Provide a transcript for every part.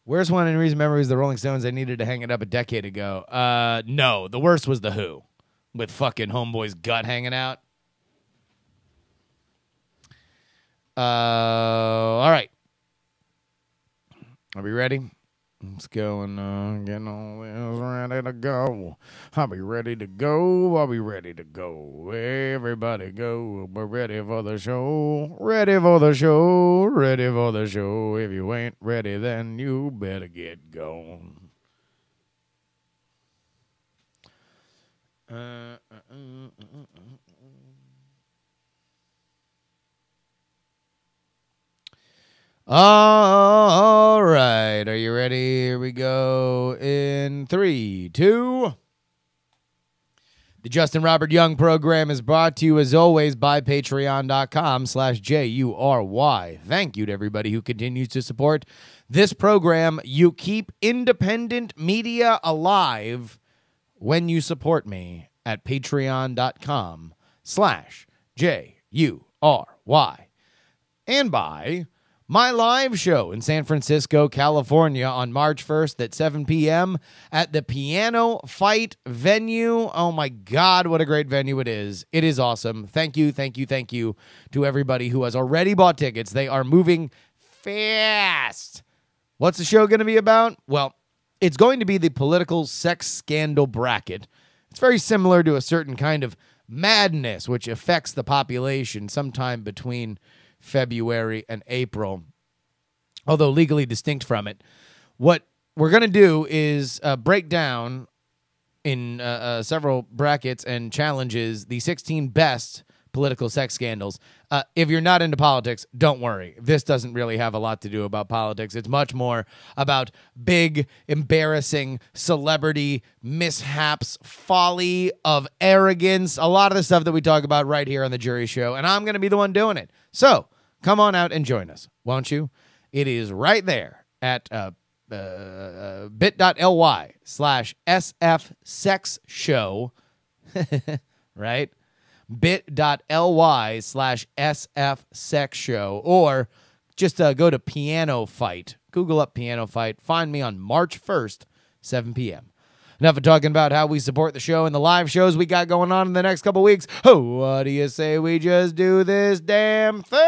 Worst one in recent memory is the Rolling Stones. I needed to hang it up a decade ago. No, the worst was the Who, with fucking Homeboy's gut hanging out. All right. Are we ready? Let's go and getting all this ready to go. I'll be ready to go. I'll be ready to go. Everybody go. We're ready for the show. Ready for the show. Ready for the show. If you ain't ready, then you better get going. All right. Are you ready? Here we go in 3, 2. The Justin Robert Young program is brought to you, as always, by patreon.com/JuRY. Thank you to everybody who continues to support this program. You keep independent media alive when you support me at patreon.com/JuRY. And by my live show in San Francisco, California on March 1st at 7 p.m. at the Piano Fight venue. Oh, my God, what a great venue it is. It is awesome. Thank you, thank you, thank you to everybody who has already bought tickets. They are moving fast. What's the show going to be about? Well, it's going to be the political sex scandal bracket. It's very similar to a certain kind of madness which affects the population sometime between February and April, although legally distinct from it. What we're going to do is break down in several brackets and challenges the 16 best political sex scandals. If you're not into politics, don't worry. This doesn't really have a lot to do about politics. It's much more about big, embarrassing celebrity mishaps, folly of arrogance, a lot of the stuff that we talk about right here on the JuRY Show, and I'm going to be the one doing it. So come on out and join us, won't you? It is right there at bit.ly/sfsexshow, right? bit.ly/sfsexshow, or just go to Piano Fight. Google up Piano Fight. Find me on March 1st, 7 p.m. Enough of talking about how we support the show and the live shows we got going on in the next couple weeks. Oh, what do you say we just do this damn thing?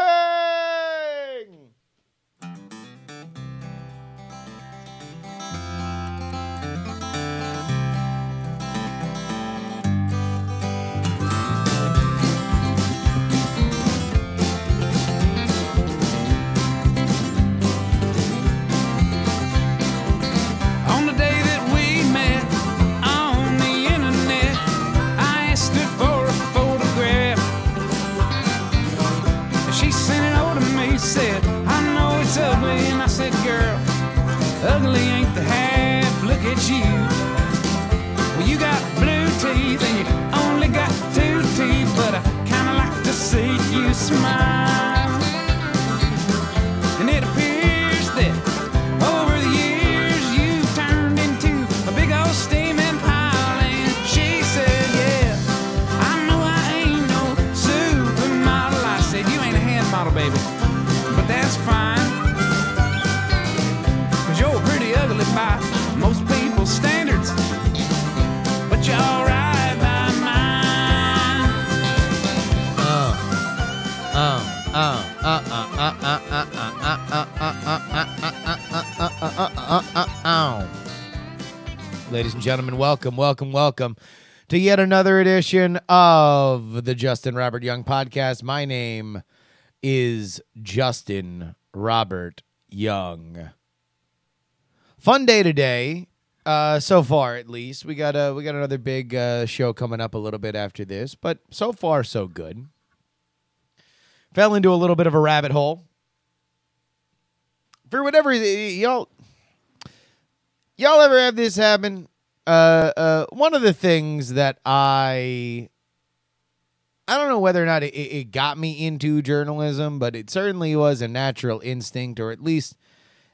Ugly ain't the half, look at you. Well, you got blue teeth and you only got 2 teeth, but I kinda like to see you smile. And it appears that over the years you've turned into a big old steaming pile. And she said, yeah, I know I ain't no supermodel. I said, you ain't a hand model, baby, but that's fine. By most people's standards, but you're alright by mine. Ladies and gentlemen, welcome to yet another edition of the Justin Robert Young podcast. My name is Justin Robert Young. Fun day today, so far at least. We got another big show coming up a little bit after this, but so far so good. Fell into a little bit of a rabbit hole. For whatever y'all ever have this happen? One of the things that I don't know whether or not it got me into journalism, but it certainly was a natural instinct, or at least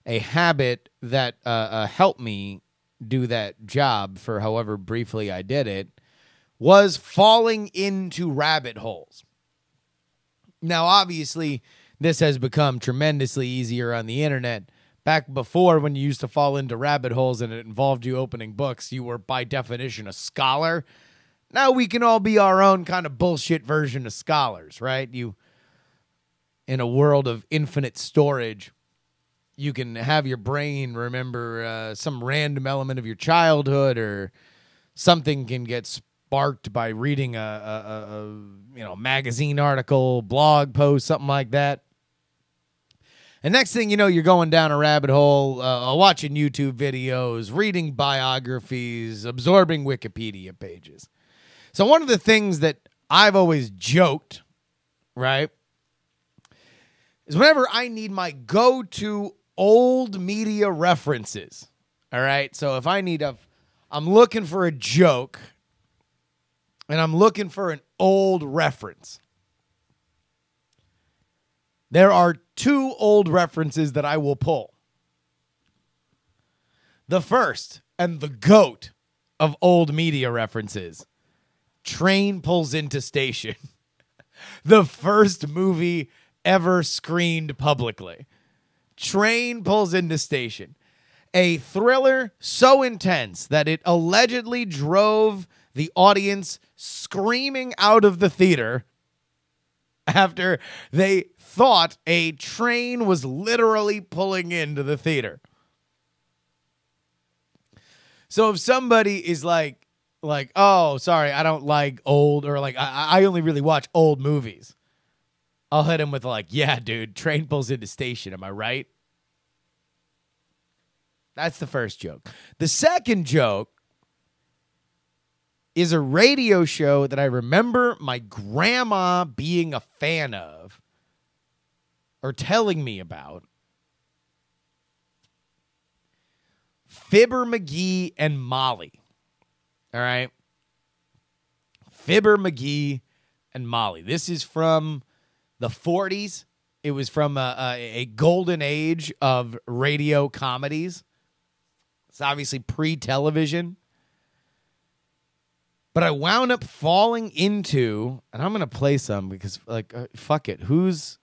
a habit that helped me do that job for however briefly I did it, was falling into rabbit holes. Now, obviously, this has become tremendously easier on the internet, Back before, when you used to fall into rabbit holes and it involved you opening books, you were by definition a scholar. Now we can all be our own kind of bullshit version of scholars, right? In a world of infinite storage, you can have your brain remember some random element of your childhood, or something can get sparked by reading a magazine article, blog post, something like that. And next thing you know, you're going down a rabbit hole, watching YouTube videos, reading biographies, absorbing Wikipedia pages. So one of the things that I've always joked, right, is whenever I need my go-to old media references, all right? So if I'm looking for a joke, and I'm looking for an old reference, there are two old references that I will pull. The first and the GOAT of old media references: Train Pulls Into Station. The first movie ever screened publicly. Train Pulls Into Station. A thriller so intense that it allegedly drove the audience screaming out of the theater after they thought a train was literally pulling into the theater. So if somebody is like, oh, sorry, I don't like old, or like, I only really watch old movies, I'll hit him with like, yeah, dude, Train Pulls Into Station. Am I right? That's the first joke. The second joke is a radio show that I remember my grandma being a fan of, or telling me about. Fibber McGee and Molly. All right? Fibber McGee and Molly. This is from the 40s. It was from a golden age of radio comedies. It's obviously pre-television. But I wound up falling into, and I'm going to play some because, fuck it. Who's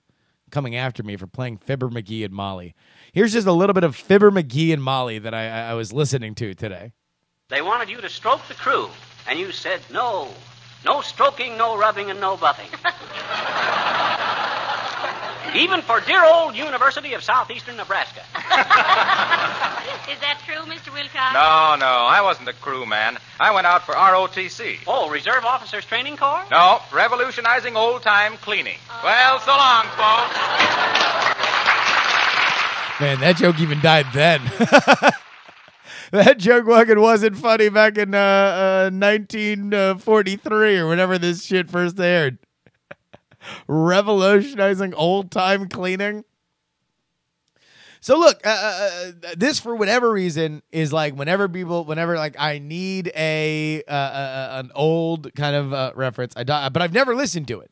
coming after me for playing Fibber McGee and Molly? Here's just a little bit of Fibber McGee and Molly that I was listening to today. They wanted you to stroke the crew, and you said no. No stroking, no rubbing, and no buffing. Even for dear old University of Southeastern Nebraska. Is that true, Mr. Wilcox? No, I wasn't a crew man. I went out for ROTC. Oh, Reserve Officers Training Corps? No, revolutionizing old-time cleaning. Well, so long, folks. Man, that joke even died then. That joke fucking wasn't funny back in 1943 or whenever this shit first aired. Revolutionizing old-time cleaning. So look, this for whatever reason is like whenever like I need an old kind of reference, but I've never listened to it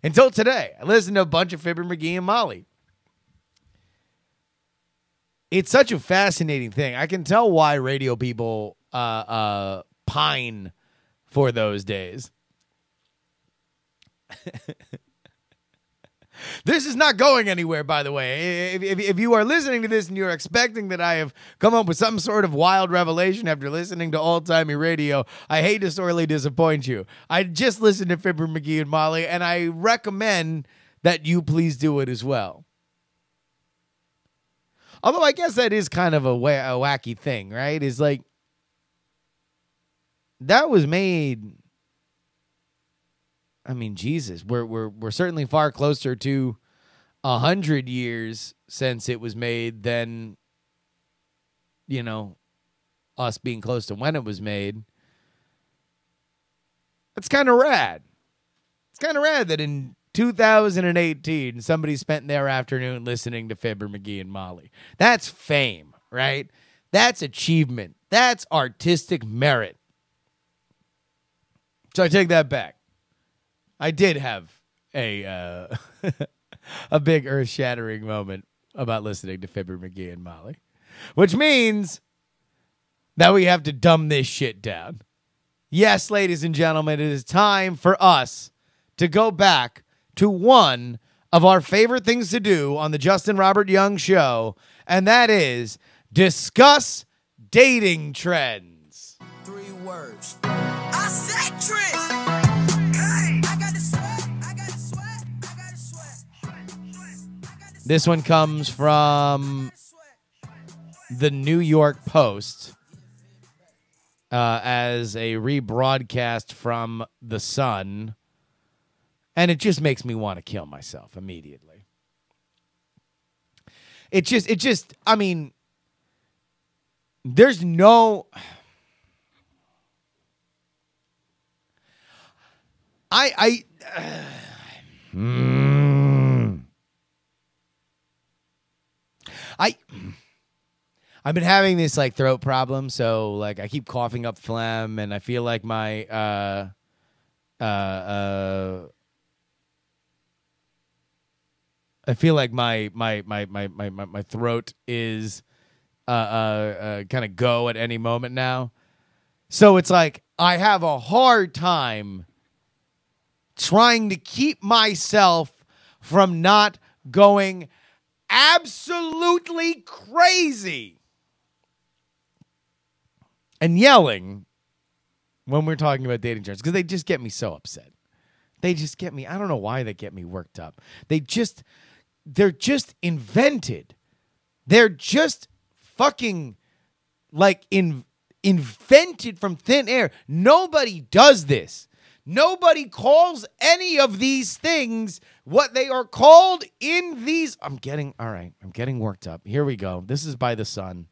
until today. I listened to a bunch of Fibber McGee and Molly. It's such a fascinating thing. I can tell why radio people pine for those days. This is not going anywhere, by the way. If you are listening to this and you're expecting that I have come up with some sort of wild revelation after listening to old-timey radio, I hate to sorely disappoint you. I just listened to Fibber McGee and Molly, and I recommend that you please do it as well. Although I guess that is kind of a wacky thing, right? Is like, that was made... I mean, Jesus, we're certainly far closer to 100 years since it was made than, us being close to when it was made. It's kind of rad. It's kind of rad that in 2018, somebody spent their afternoon listening to Fibber McGee and Molly. That's fame, right? That's achievement. That's artistic merit. So I take that back. I did have a big earth-shattering moment about listening to Fibber McGee and Molly, which means that we have to dumb this shit down. Yes, ladies and gentlemen, it is time for us to go back to one of our favorite things to do on the Justin Robert Young Show, and that is discuss dating trends. 3 words. I said trends. Hey, I got the sweat. I got the sweat. I got the sweat. This one comes from the New York Post as a rebroadcast from The Sun, and it just makes me want to kill myself immediately. It just, I mean, there's no... I've been having this like throat problem, so like I keep coughing up phlegm, and I feel like my my throat is kind of go at any moment now. So it's like I have a hard time trying to keep myself from not going absolutely crazy and yelling when we're talking about dating trends, because they just get me so upset. They just get me. I don't know why they get me worked up. They're just invented. They're just fucking like invented from thin air. Nobody does this. Nobody calls any of these things what they are called in these. I'm getting worked up. Here we go. This is by The Sun.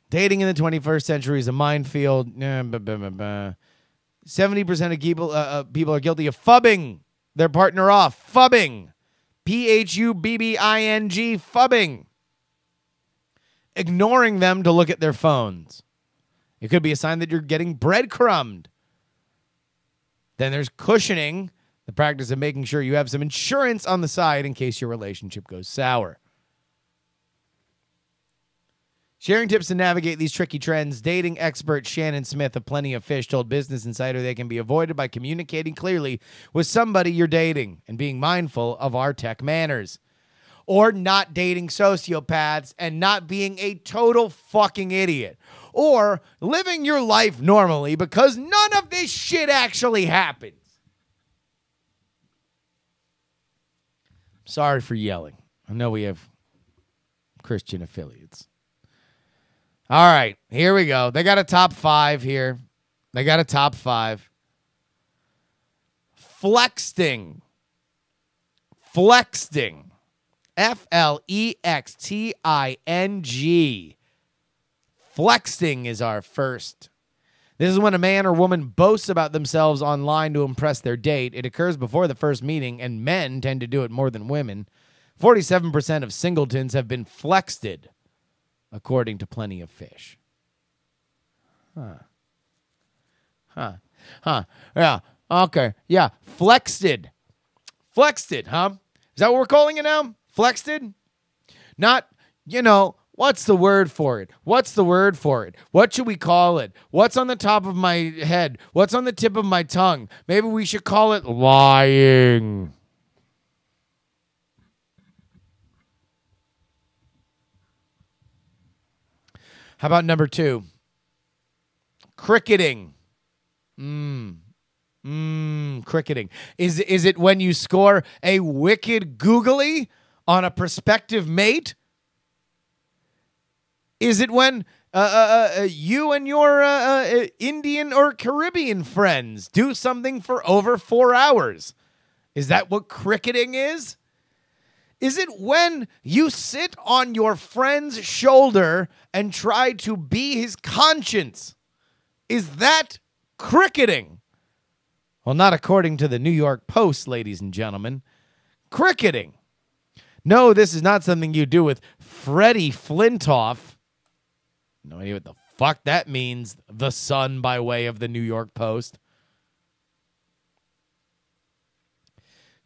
Dating in the 21st century is a minefield. 70% of people are guilty of phubbing their partner off. Phubbing. Phubbing. Phubbing. Ignoring them to look at their phones. It could be a sign that you're getting breadcrumbed. Then there's cushioning, the practice of making sure you have some insurance on the side in case your relationship goes sour. Sharing tips to navigate these tricky trends, dating expert Shannon Smith of Plenty of Fish told Business Insider they can be avoided by communicating clearly with somebody you're dating and being mindful of our tech manners. Or not dating sociopaths and not being a total fucking idiot. Or living your life normally because none of this shit actually happens. Sorry for yelling. I know we have Christian affiliates. All right, here we go. They got a top 5 here. Flexting. Flexting. Flexting. Flexting is our first. This is when a man or woman boasts about themselves online to impress their date. It occurs before the first meeting, and men tend to do it more than women. 47% of singletons have been flexted, according to Plenty of Fish. Yeah. Okay. Yeah. Flexted, huh? Is that what we're calling it now? Flexted? Not, what's the word for it? What should we call it? What's on the top of my head? What's on the tip of my tongue? Maybe we should call it lying. How about number 2? Cricketing. Cricketing. Is it when you score a wicked googly on a prospective mate? Is it when you and your Indian or Caribbean friends do something for over 4 hours? Is that what cricketing is? Is it when you sit on your friend's shoulder and try to be his conscience? Is that cricketing? Well, not according to the New York Post, ladies and gentlemen. Cricketing. No, this is not something you do with Freddie Flintoff. No idea what the fuck that means. The Sun by way of the New York Post.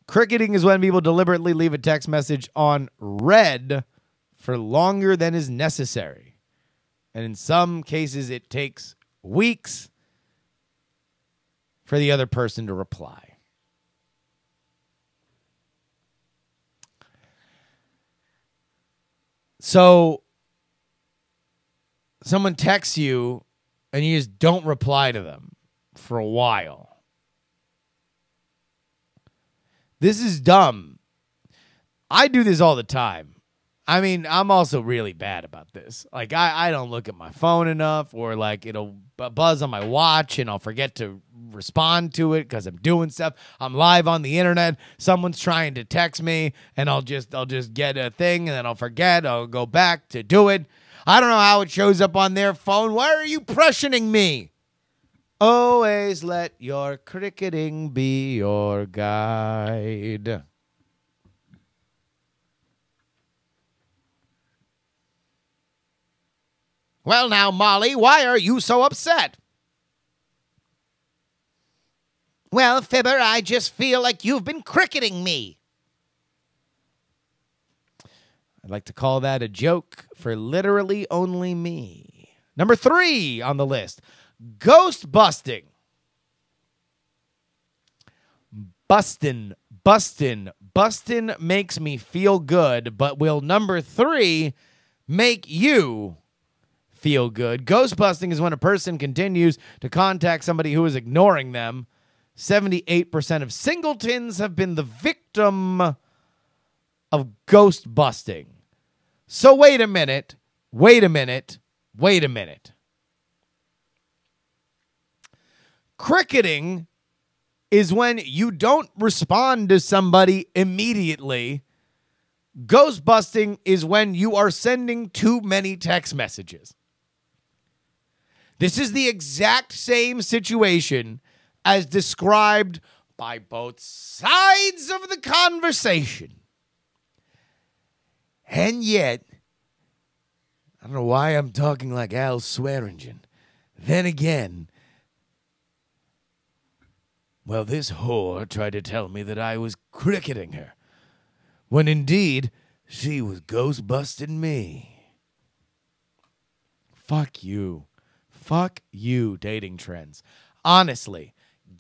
Cricketing is when people deliberately leave a text message on read for longer than is necessary. And in some cases, it takes weeks for the other person to reply. So someone texts you and you just don't reply to them for a while. This is dumb. I do this all the time. I mean, I'm also really bad about this. Like, I don't look at my phone enough, or like it'll buzz on my watch and I'll forget to respond to it because I'm doing stuff. I'm live on the internet. Someone's trying to text me and I'll just get a thing and then I'll forget. I'll go back to do it. I don't know how it shows up on their phone. Why are you pressuring me? Always let your cricketing be your guide. Well, now, Molly, why are you so upset? Well, Fibber, I just feel like you've been cricketing me. I'd like to call that a joke for literally only me. Number 3 on the list, ghost busting. Bustin' makes me feel good, but will number 3 make you feel good? Ghost busting is when a person continues to contact somebody who is ignoring them. 78% of singletons have been the victim of ghost busting. So wait a minute. Cricketing is when you don't respond to somebody immediately. Ghost busting is when you are sending too many text messages. This is the exact same situation as described by both sides of the conversation. And yet, I don't know why I'm talking like Al Swearingen. Then again, well, this whore tried to tell me that I was cricketing her, when indeed she was ghost busting me. Fuck you. Fuck you, dating trends. Honestly,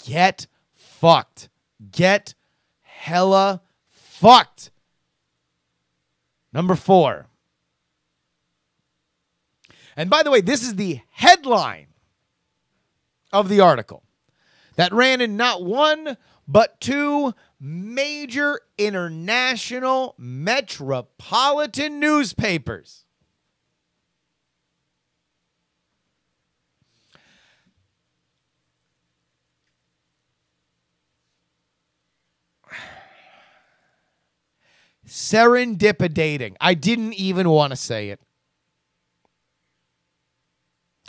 get fucked. Get hella fucked. Number 4. And by the way, this is the headline of the article that ran in not one, but 2 major international metropolitan newspapers. Serendipidating. I didn't even want to say it.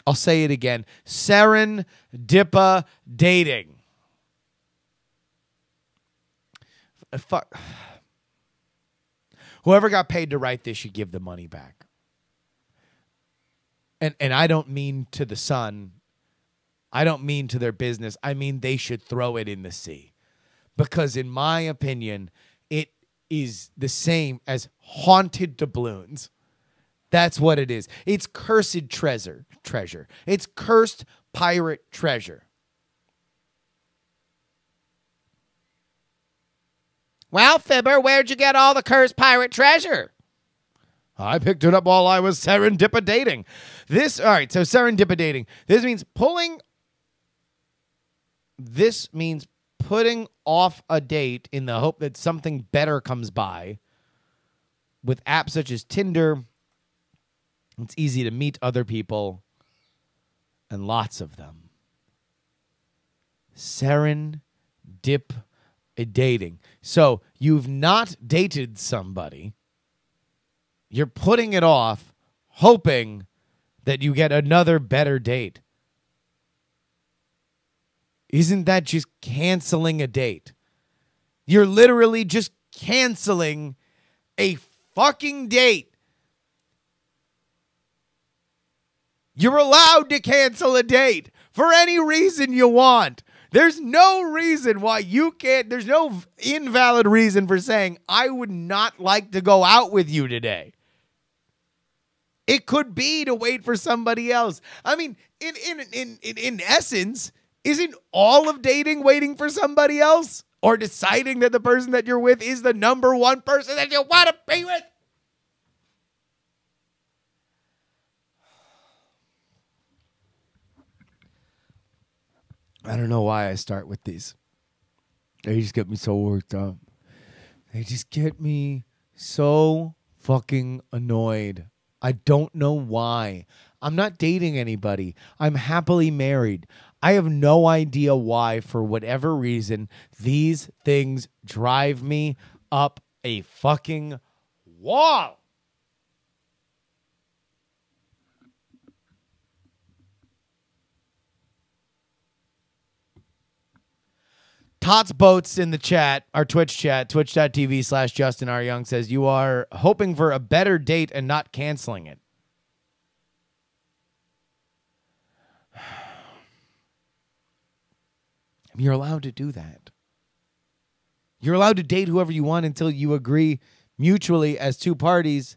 I'll say it again. Serendipidating. Fuck. Whoever got paid to write this should give the money back. And I don't mean to the Sun. I don't mean to their business. I mean they should throw it in the sea. Because in my opinion, it is the same as haunted doubloons. That's what it is. It's cursed treasure. It's cursed pirate treasure. Well, Fibber, where'd you get all the cursed pirate treasure? I picked it up while I was serendipidating. All right, so serendipidating. This means putting off a date in the hope that something better comes by. With apps such as Tinder, it's easy to meet other people, and lots of them. Serendipidating. So you've not dated somebody. You're putting it off, hoping that you get another better date. Isn't that just canceling a date? You're literally just canceling a fucking date. You're allowed to cancel a date for any reason you want. There's no reason why you can't. There's no invalid reason for saying, I would not like to go out with you today. It could be to wait for somebody else. I mean, in essence, isn't all of dating waiting for somebody else? Or deciding that the person that you're with is the number one person that you want to be with? I don't know why I start with these. They just get me so worked up. They just get me so fucking annoyed. I don't know why. I'm not dating anybody. I'm happily married. I have no idea why, for whatever reason, these things drive me up a fucking wall. Tots Boats in the chat, our Twitch chat, twitch.tv/Justin R. Young says, you are hoping for a better date and not canceling it. You're allowed to do that. You're allowed to date whoever you want until you agree mutually as two parties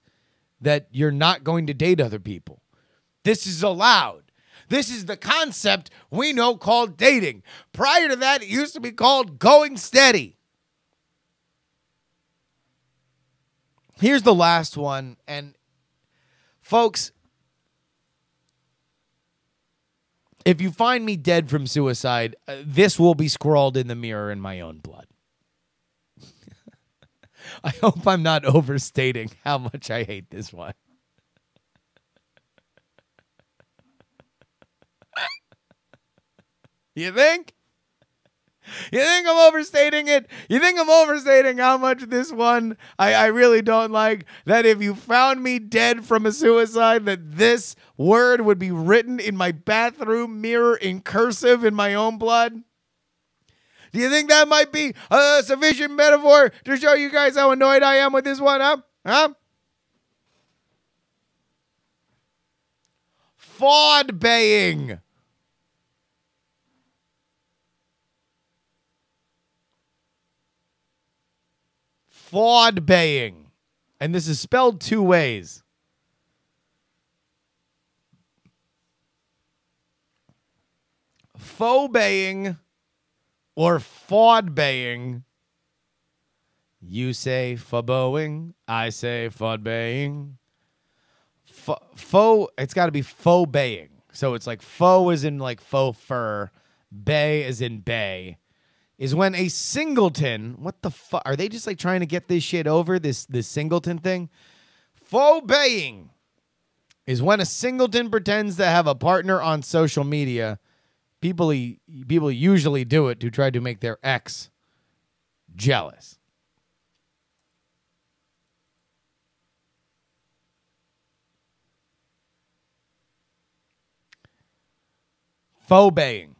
that you're not going to date other people. This is allowed. This is the concept we know called dating. Prior to that, it used to be called going steady. Here's the last one. And folks, if you find me dead from suicide, this will be scrawled in the mirror in my own blood. I hope I'm not overstating how much I hate this one. You think? You think I'm overstating it? You think I'm overstating how much this one I really don't like? That if you found me dead from a suicide, that this word would be written in my bathroom mirror in cursive in my own blood? Do you think that might be a sufficient metaphor to show you guys how annoyed I am with this one, huh? Fawd baying. Fawd baying. And this is spelled two ways. Faux baying or fawd baying. You say faboing, I say fawd baying. Faux, it's got to be faux baying. So it's like faux is in like faux fur, bay is in bay. Is when a singleton, what the fuck? Are they just like trying to get this shit over, this singleton thing? Faux baying is when a singleton pretends to have a partner on social media. People usually do it to try to make their ex jealous. Faux baying.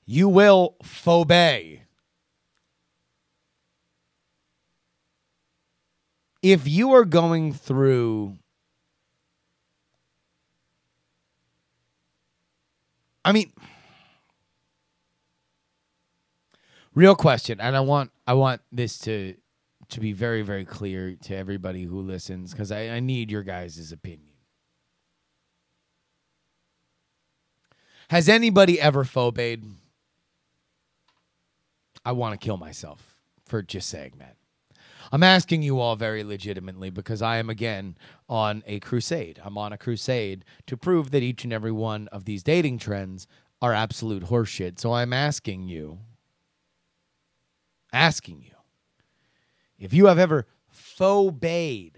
You will phobay. If you are going through, I mean, real question, and I want this to be very, very clear to everybody who listens, because I need your guys' opinion. Has anybody ever phobayed? I want to kill myself for just saying that. I'm asking you all very legitimately because I am, again, on a crusade. I'm on a crusade to prove that each and every one of these dating trends are absolute horseshit. So I'm asking you, if you have ever phobayed,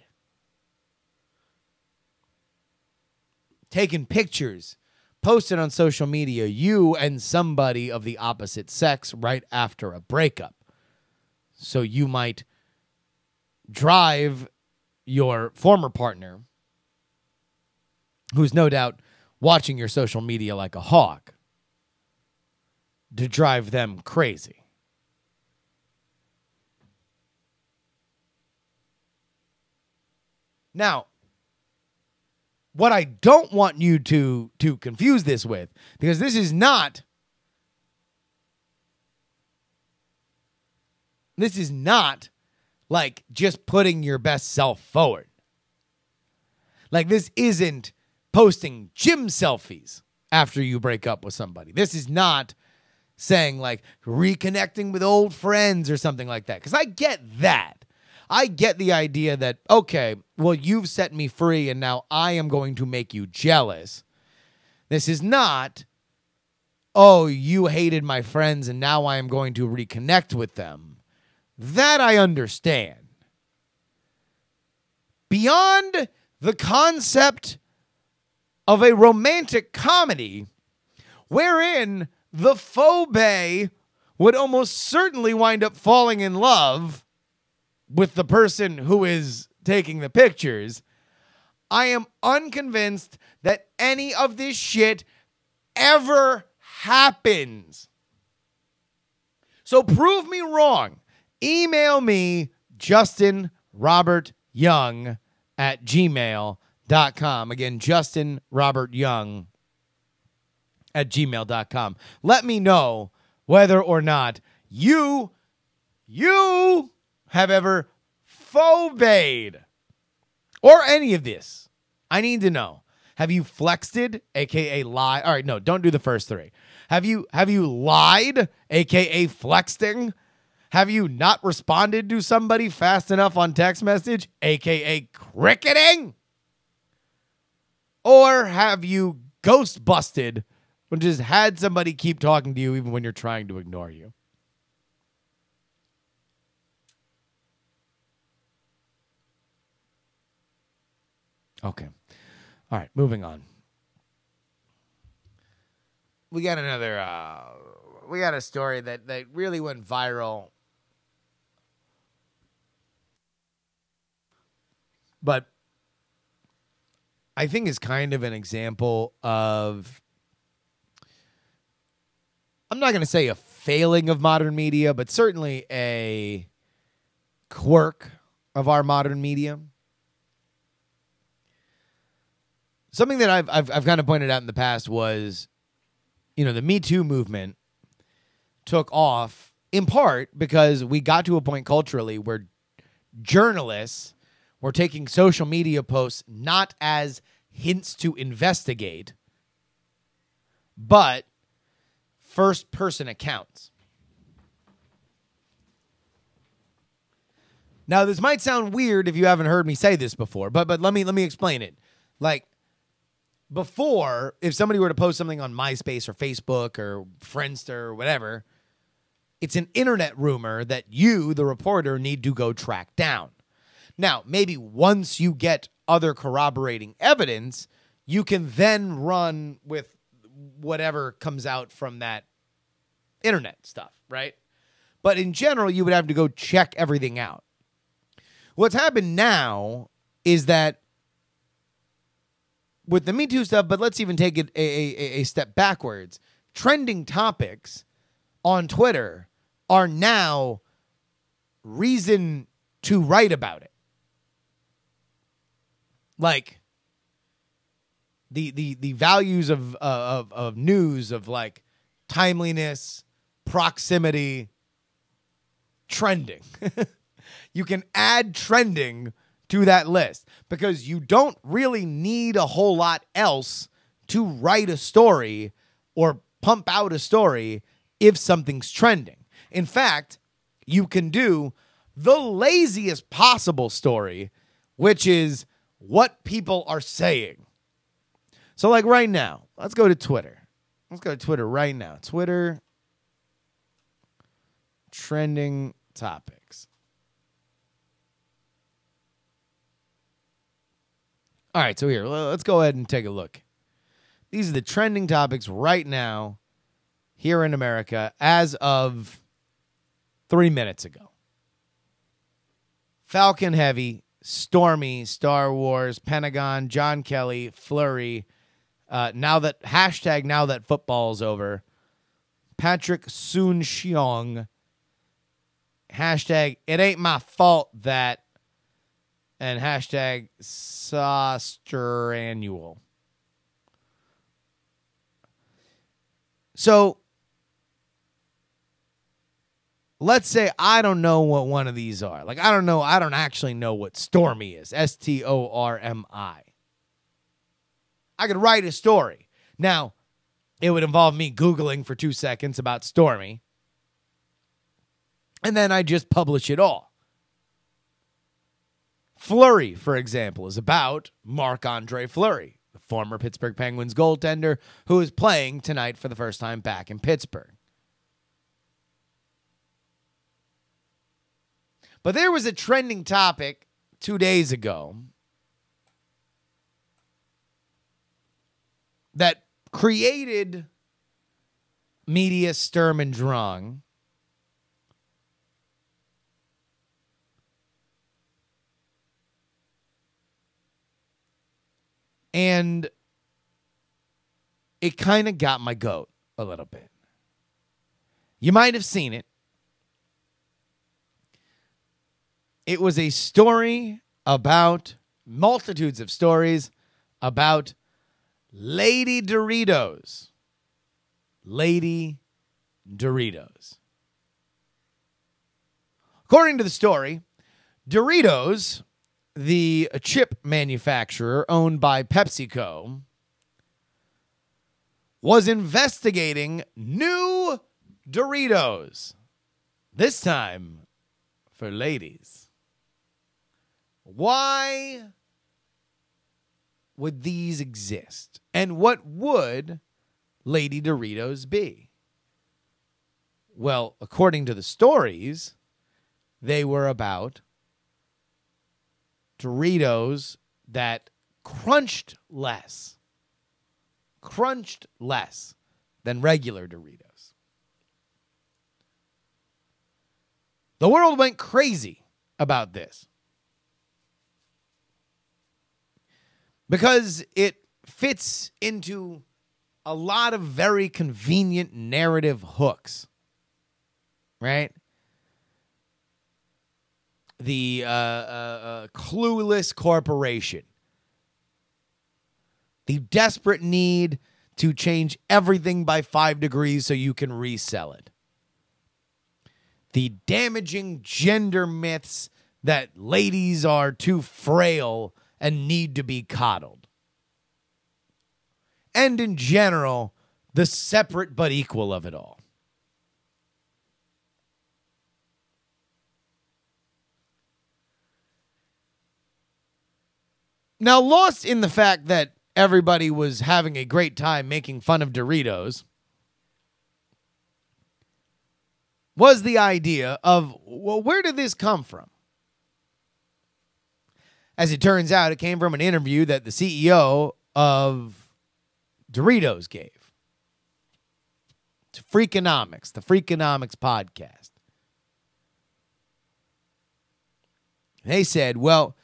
taken pictures, posted on social media, you and somebody of the opposite sex right after a breakup. So you might drive your former partner, who's no doubt watching your social media like a hawk, to drive them crazy. Now, what I don't want you to confuse this with, because this is not like just putting your best self forward. Like, this isn't posting gym selfies after you break up with somebody. This is not saying like reconnecting with old friends or something like that. Because I get that. I get the idea that, okay, well, you've set me free and now I am going to make you jealous. This is not, oh, you hated my friends and now I am going to reconnect with them. That I understand. Beyond the concept of a romantic comedy wherein the phobe would almost certainly wind up falling in love with the person who is taking the pictures, I am unconvinced that any of this shit ever happens. So prove me wrong. Email me, JustinRobertYoung@gmail.com. Again, JustinRobertYoung@gmail.com. Let me know whether or not you have ever phobe'd or any of this. I need to know. Have you flexed, aka lied? All right, no, don't do the first three. Have you lied, aka flexting? Have you not responded to somebody fast enough on text message, aka cricketing? Or have you ghost busted, which has had somebody keep talking to you even when you're trying to ignore you? Okay. All right, moving on. We got a story that really went viral. But I think is kind of an example of, I'm not going to say a failing of modern media, but certainly a quirk of our modern media. Something that I've kind of pointed out in the past was, the Me Too movement took off in part because we got to a point culturally where journalists were taking social media posts not as hints to investigate, but first-person accounts. Now, this might sound weird if you haven't heard me say this before, but let me explain it. Like, before, if somebody were to post something on MySpace or Facebook or Friendster or whatever, it's an internet rumor that you, the reporter, need to go track down. Now, maybe once you get other corroborating evidence, you can then run with whatever comes out from that internet stuff, right? But in general, you would have to go check everything out. What's happened now is that with the Me Too stuff, but let's even take it a step backwards, trending topics on Twitter are now reason to write about it. Like the values of news, of like timeliness, proximity, trending. You can add trending to that list because you don't really need a whole lot else to write a story or pump out a story if something's trending. In fact, you can do the laziest possible story, which is what people are saying. So like right now, let's go to Twitter. Let's go to Twitter right now. Twitter trending topics. All right, so here, let's go ahead and take a look. These are the trending topics right now here in America as of 3 minutes ago. Falcon Heavy, Stormy, Star Wars, Pentagon, John Kelly, Flurry, now that football's over, Patrick Soon-Shiong, hashtag it ain't my fault that, and hashtag Sausterannual. So let's say I don't know what one of these are. Like, I don't actually know what Stormy is. Stormi. I could write a story. Now, it would involve me Googling for 2 seconds about Stormy. And then I just publish it all. Fleury, for example, is about Marc-Andre Fleury, the former Pittsburgh Penguins goaltender who is playing tonight for the first time back in Pittsburgh. But there was a trending topic 2 days ago that created media sturm and drang. And it kind of got my goat a little bit. You might have seen it. It was a story about multitudes of stories about Lady Doritos. Lady Doritos. According to the story, Doritos, the chip manufacturer owned by PepsiCo, was investigating new Doritos, this time for ladies. Why would these exist? And what would Lady Doritos be? Well, according to the stories, they were about Doritos that crunched less than regular Doritos. The world went crazy about this because it fits into a lot of very convenient narrative hooks, right? The clueless corporation. The desperate need to change everything by 5 degrees so you can resell it. The damaging gender myths that ladies are too frail and need to be coddled. And in general, the separate but equal of it all. Now, lost in the fact that everybody was having a great time making fun of Doritos was the idea of, well, where did this come from? As it turns out, it came from an interview that the CEO of Doritos gave to Freakonomics, the Freakonomics podcast. They said, well,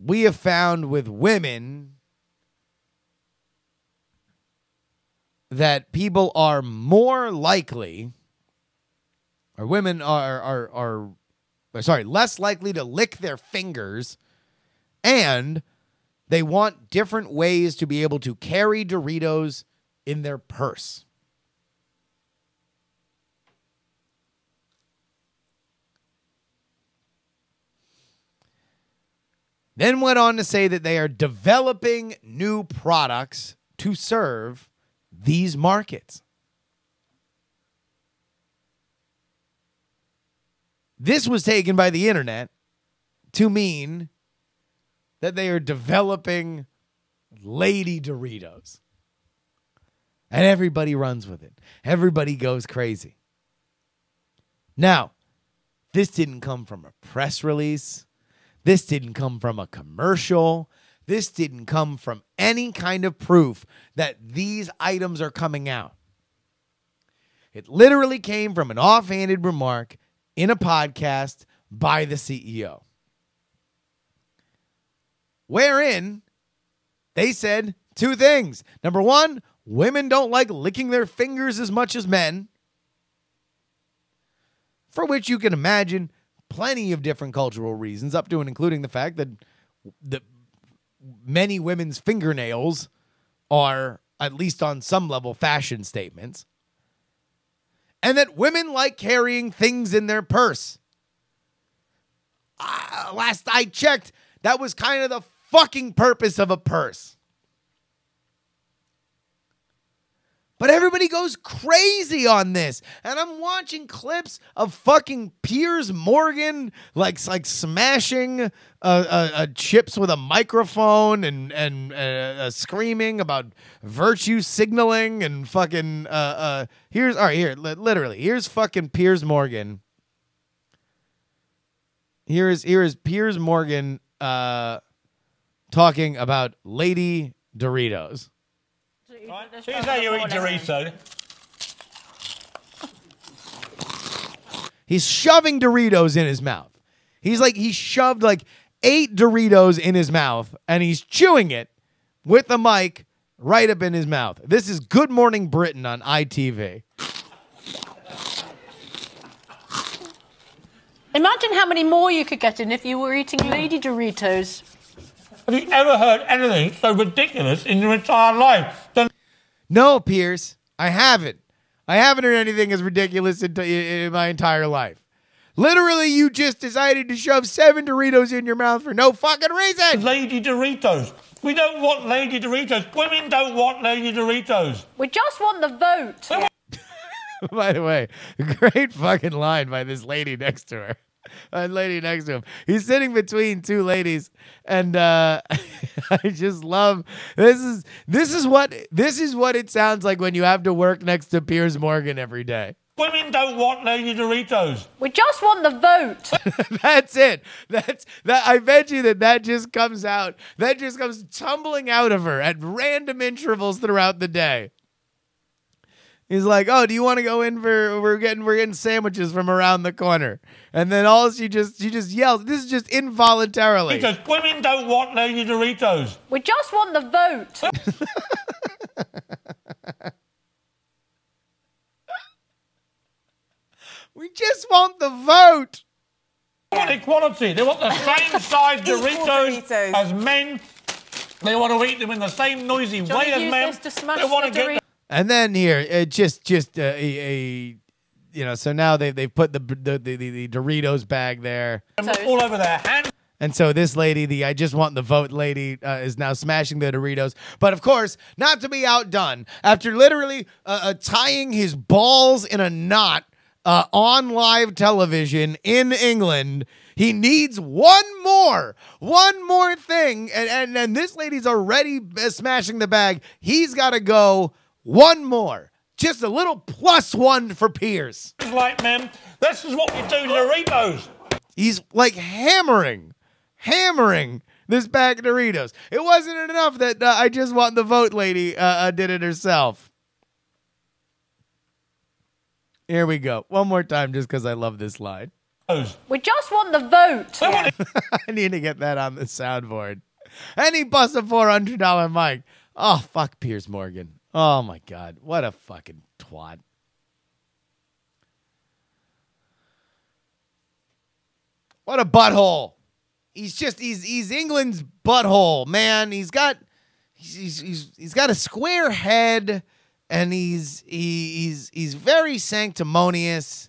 we have found with women that people are more likely, or women are less likely to lick their fingers, and they want different ways to be able to carry Doritos in their purse. Then went on to say that they are developing new products to serve these markets. This was taken by the internet to mean that they are developing Lady Doritos. And everybody runs with it. Everybody goes crazy. Now, this didn't come from a press release. This didn't come from a commercial. This didn't come from any kind of proof that these items are coming out. It literally came from an offhanded remark in a podcast by the CEO, wherein they said 2 things. Number 1, women don't like licking their fingers as much as men, for which you can imagine plenty of different cultural reasons, up to and including the fact that many women's fingernails are, at least on some level, fashion statements. And that women like carrying things in their purse. Last I checked, that was kind of the fucking purpose of a purse. But everybody goes crazy on this. And I'm watching clips of fucking Piers Morgan like smashing chips with a microphone and screaming about virtue signaling and fucking here's fucking Piers Morgan. Here is Piers Morgan talking about Lady Doritos. Right. Here's how you eat Dorito. He's shoving Doritos in his mouth. He shoved like 8 Doritos in his mouth, and he's chewing it with the mic right up in his mouth. This is Good Morning Britain on ITV. Imagine how many more you could get in if you were eating Lady Doritos. Have you ever heard anything so ridiculous in your entire life? No, Piers, I haven't. I haven't heard anything as ridiculous in my entire life. Literally, you just decided to shove 7 Doritos in your mouth for no fucking reason. Lady Doritos. We don't want Lady Doritos. Women don't want Lady Doritos. We just want the vote. By the way, great fucking line by this lady next to her. Lady next to him. He's sitting between 2 ladies, and I just love this is what it sounds like when you have to work next to Piers Morgan every day. Women don't want Lady Doritos. We just want the vote. That's it. That. I bet you that just comes out. That just comes tumbling out of her at random intervals throughout the day. He's like, "Oh, do you want to go in for we're getting sandwiches from around the corner?" And then she just yells. This is just involuntarily. Because women don't want Lady Doritos. We just want the vote. We just want the vote. They want equality. They want the same size Doritos as men. They want to eat them in the same noisy way as men. They want to get. And then here, so now they've put the Doritos bag there all over their hands. And so this lady, the I just want the vote lady, is now smashing the Doritos. But of course, not to be outdone, after literally tying his balls in a knot on live television in England, he needs one more thing. And this lady's already smashing the bag. He's got to go one more. Just a little +1 for Piers. Like, man, this is what we do to Doritos. He's like hammering this bag of Doritos. It wasn't enough that I just want the vote lady did it herself. Here we go. One more time just because I love this line. We just want the vote. I need to get that on the soundboard. And he busts a $400 mic. Oh, fuck Piers Morgan. Oh, my God. What a fucking twat. What a butthole. He's England's butthole, man. He's got a square head, and he's very sanctimonious.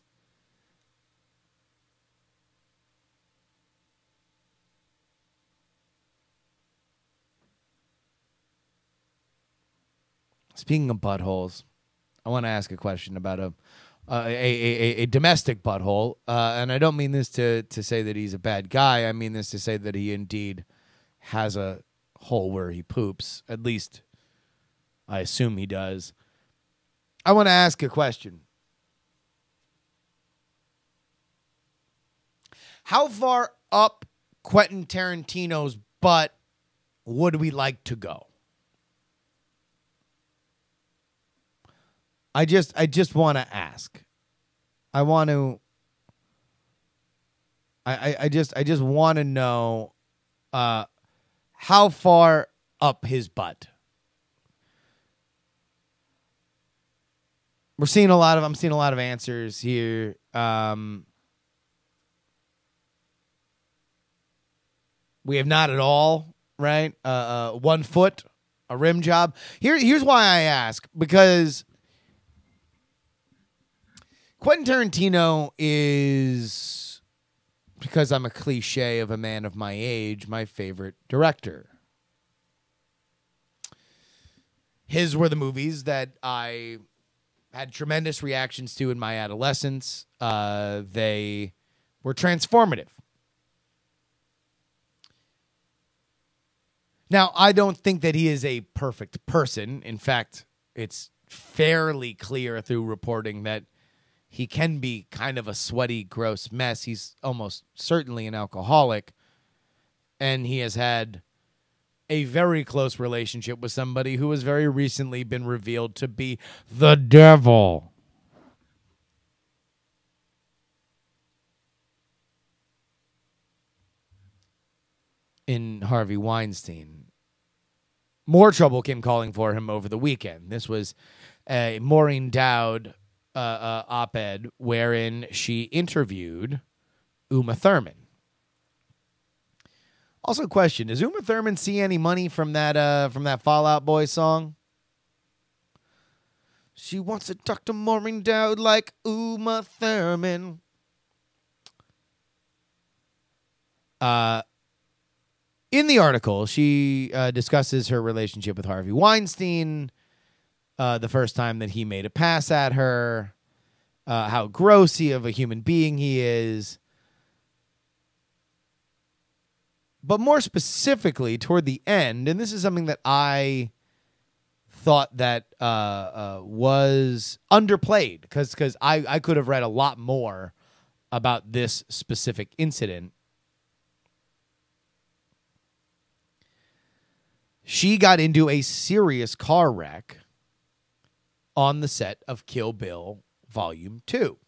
Speaking of buttholes, I want to ask a question about a domestic butthole, and I don't mean this to say that he's a bad guy. I mean this to say that he indeed has a hole where he poops. At least, I assume he does. I want to ask a question. How far up Quentin Tarantino's butt would we like to go? I just want to ask. I just want to know how far up his butt. I'm seeing a lot of answers here. We have not at all, right? 1 foot, a rim job. Here's why I ask, because Quentin Tarantino is, because I'm a cliche of a man of my age, my favorite director. His were the movies that I had tremendous reactions to in my adolescence. They were transformative. Now, I don't think that he is a perfect person. In fact, it's fairly clear through reporting that he can be kind of a sweaty, gross mess. He's almost certainly an alcoholic. And he has had a very close relationship with somebody who has very recently been revealed to be the devil. In Harvey Weinstein. More trouble came calling for him over the weekend. This was a Maureen Dowd op-ed wherein she interviewed Uma Thurman. Also, question: does Uma Thurman see any money from that Fall Out Boy song? She wants to talk to Maureen Dowd like Uma Thurman. In the article, she discusses her relationship with Harvey Weinstein, the first time that he made a pass at her, how gross of a human being he is. But more specifically, toward the end, and this is something that I thought that was underplayed, because I could have read a lot more about this specific incident. She got into a serious car wreck on the set of Kill Bill Volume 2.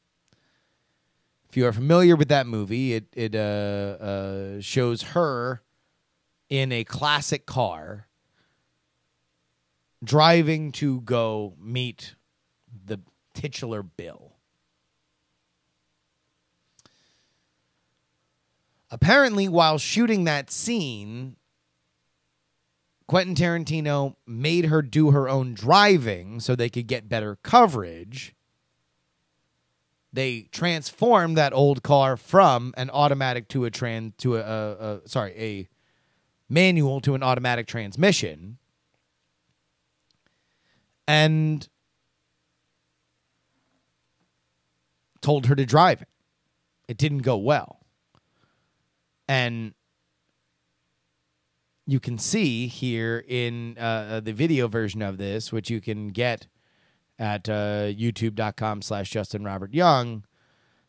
If you are familiar with that movie, it shows her in a classic car driving to go meet the titular Bill. Apparently, while shooting that scene, Quentin Tarantino made her do her own driving so they could get better coverage. They transformed that old car from an automatic to a manual to an automatic transmission, and told her to drive it. It didn't go well, and you can see here in the video version of this, which you can get at youtube.com/JustinRobertYoung,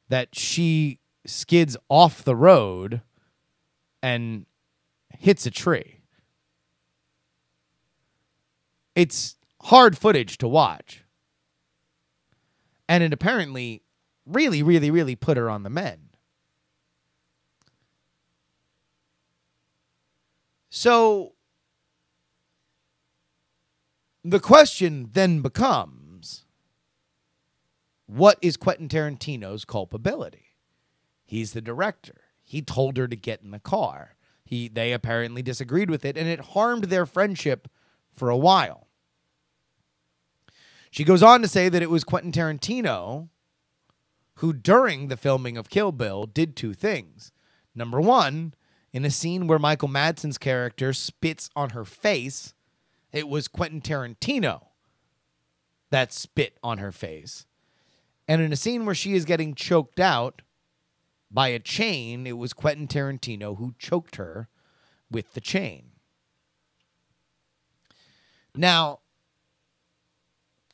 that she skids off the road and hits a tree. It's hard footage to watch. And it apparently really, really, really put her on the mend. So the question then becomes, what is Quentin Tarantino's culpability? He's the director. He told her to get in the car. They apparently disagreed with it, and it harmed their friendship for a while. She goes on to say that it was Quentin Tarantino who, during the filming of Kill Bill, did two things. Number one, in a scene where Michael Madsen's character spits on her face, it was Quentin Tarantino that spit on her face. And in a scene where she is getting choked out by a chain, it was Quentin Tarantino who choked her with the chain. Now,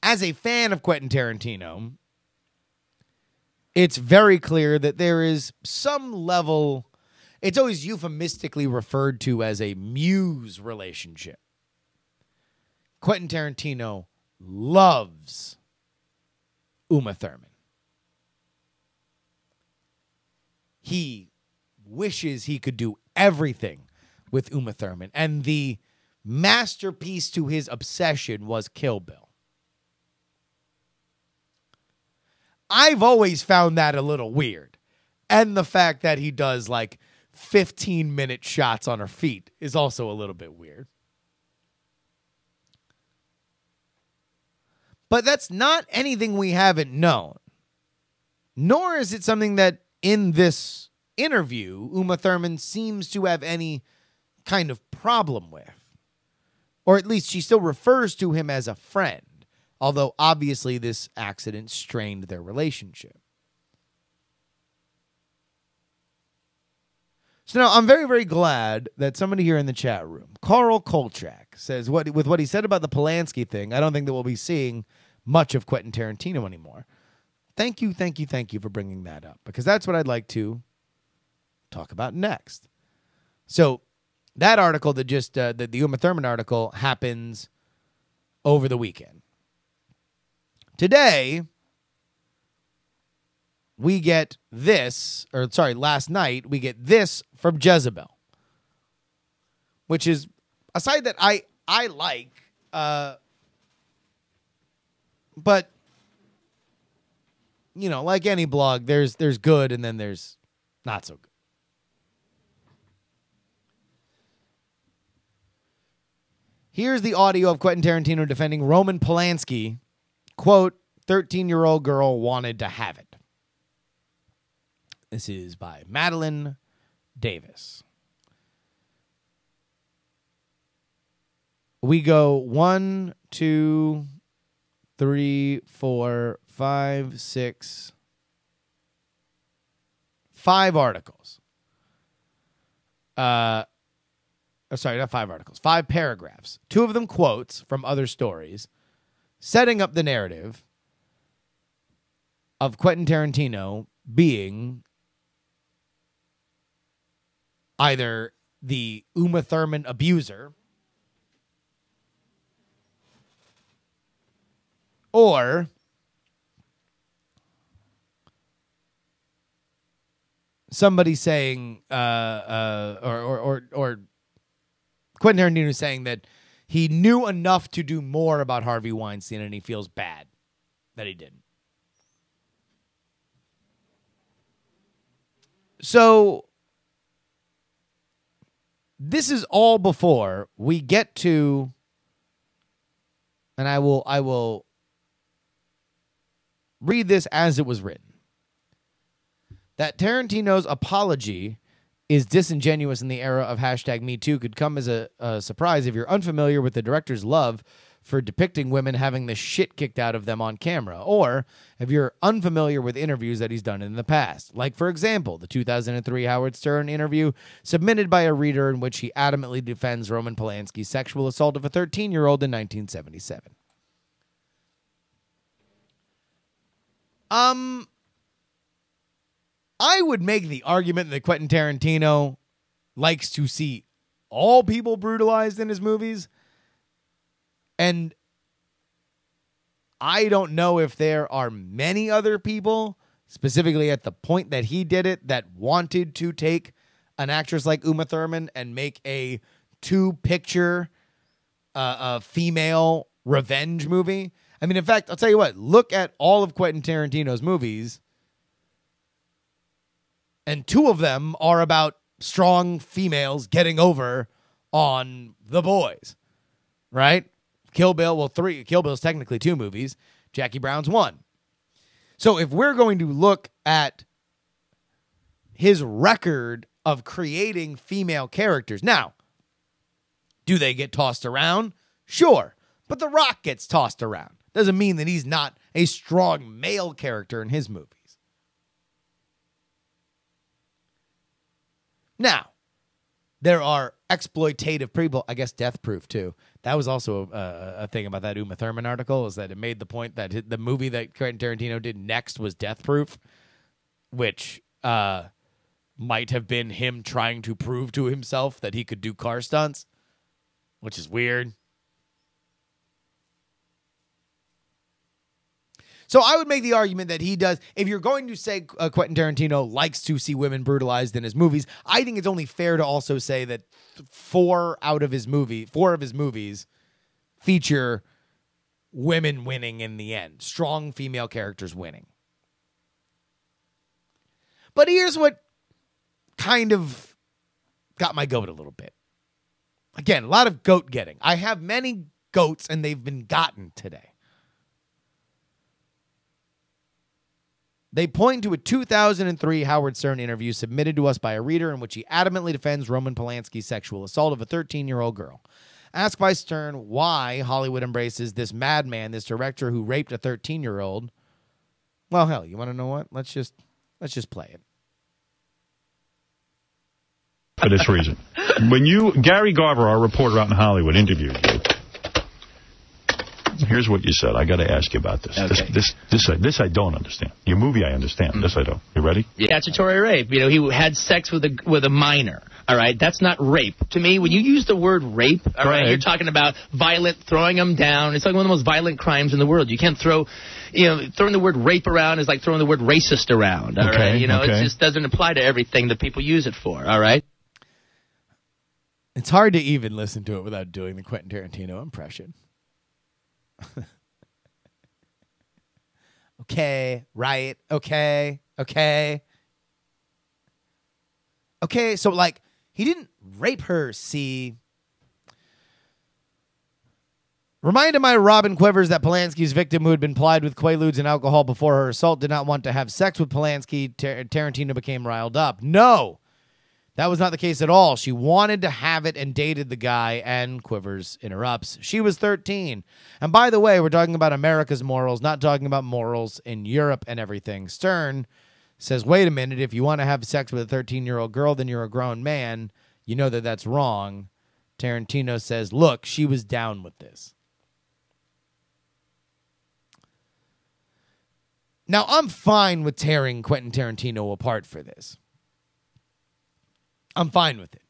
as a fan of Quentin Tarantino, it's very clear that there is some level. It's always euphemistically referred to as a muse relationship. Quentin Tarantino loves Uma Thurman. He wishes he could do everything with Uma Thurman. And the masterpiece to his obsession was Kill Bill. I've always found that a little weird. And the fact that he does like 15-minute shots on her feet is also a little bit weird. But that's not anything we haven't known. Nor is it something that in this interview, Uma Thurman seems to have any kind of problem with. Or at least she still refers to him as a friend, although obviously this accident strained their relationship. So now I'm very, very glad that somebody here in the chat room, Carl Kolchak, says with what he said about the Polanski thing, I don't think that we'll be seeing much of Quentin Tarantino anymore. Thank you for bringing that up, because that's what I'd like to talk about next. So that article that just, the Uma Thurman article, happens over the weekend. Today, we get this, last night, we get this from Jezebel, which is a site that I like, but, you know, like any blog, there's good and then there's not so good. Here's the audio of Quentin Tarantino defending Roman Polanski, quote, 13-year-old girl wanted to have it. This is by Madeline Davis. We go 1, 2, 3, 4, 5, 6, 5 articles. Sorry, not 5 articles. 5 paragraphs. 2 of them quotes from other stories, setting up the narrative of Quentin Tarantino being either the Uma Thurman abuser or somebody saying, or Quentin Tarantino saying that he knew enough to do more about Harvey Weinstein and he feels bad that he didn't. So this is all before we get to, and I will read this as it was written, that Tarantino's apology is disingenuous in the era of #MeToo could come as a surprise if you're unfamiliar with the director's love for depicting women having the shit kicked out of them on camera, or if you're unfamiliar with interviews that he's done in the past. Like, for example, the 2003 Howard Stern interview submitted by a reader in which he adamantly defends Roman Polanski's sexual assault of a 13-year-old in 1977. I would make the argument that Quentin Tarantino likes to see all people brutalized in his movies. And I don't know if there are many other people, specifically at the point that he did it, that wanted to take an actress like Uma Thurman and make a 2-picture female revenge movie. I mean, in fact, I'll tell you what, look at all of Quentin Tarantino's movies, and 2 of them are about strong females getting over on the boys, right? Kill Bill, well, 3. Kill Bill's technically 2 movies. Jackie Brown's 1. So if we're going to look at his record of creating female characters, now, do they get tossed around? Sure. But The Rock gets tossed around. Doesn't mean that he's not a strong male character in his movies. Now, there are exploitative people, I guess Death Proof too. That was also a thing about that Uma Thurman article, is that it made the point that the movie that Quentin Tarantino did next was Death Proof, which might have been him trying to prove to himself that he could do car stunts, which is weird. So I would make the argument that he does. If you're going to say Quentin Tarantino likes to see women brutalized in his movies, I think it's only fair to also say that 4 of his movies feature women winning in the end. Strong female characters winning. But here's what kind of got my goat a little bit. Again, a lot of goat getting. I have many goats and they've been gotten today. They point to a 2003 Howard Stern interview submitted to us by a reader in which he adamantly defends Roman Polanski's sexual assault of a 13-year-old girl. Asked by Stern why Hollywood embraces this madman, this director who raped a 13-year-old. Well, hell, you want to know what? Let's just play it. For this reason. When Gary Garver, our reporter out in Hollywood, interviewed you, here's what you said. I got to ask you about this. Okay. This I don't understand. Your movie I understand. This I don't. You ready? Statutory rape. You know, he had sex with a minor. All right, that's not rape. To me, when you use the word rape, all right, you're talking about violent, throwing them down. It's like one of the most violent crimes in the world. You can't throw, throwing the word rape around is like throwing the word racist around. All right, it just doesn't apply to everything that people use it for. All right. It's hard to even listen to it without doing the Quentin Tarantino impression. Okay, right, okay. Okay, so, like, he didn't rape her, see. Reminded my Robin Quivers that Polanski's victim, who had been plied with Quaaludes and alcohol before her assault, did not want to have sex with Polanski. Tarantino became riled up. No, that was not the case at all. She wanted to have it and dated the guy, and Quivers interrupts. She was 13. And by the way, we're talking about America's morals, not talking about morals in Europe and everything. Stern says, wait a minute, if you want to have sex with a 13-year-old girl, then you're a grown man. You know that that's wrong. Tarantino says, look, she was down with this. Now, I'm fine with tearing Quentin Tarantino apart for this. I'm fine with it.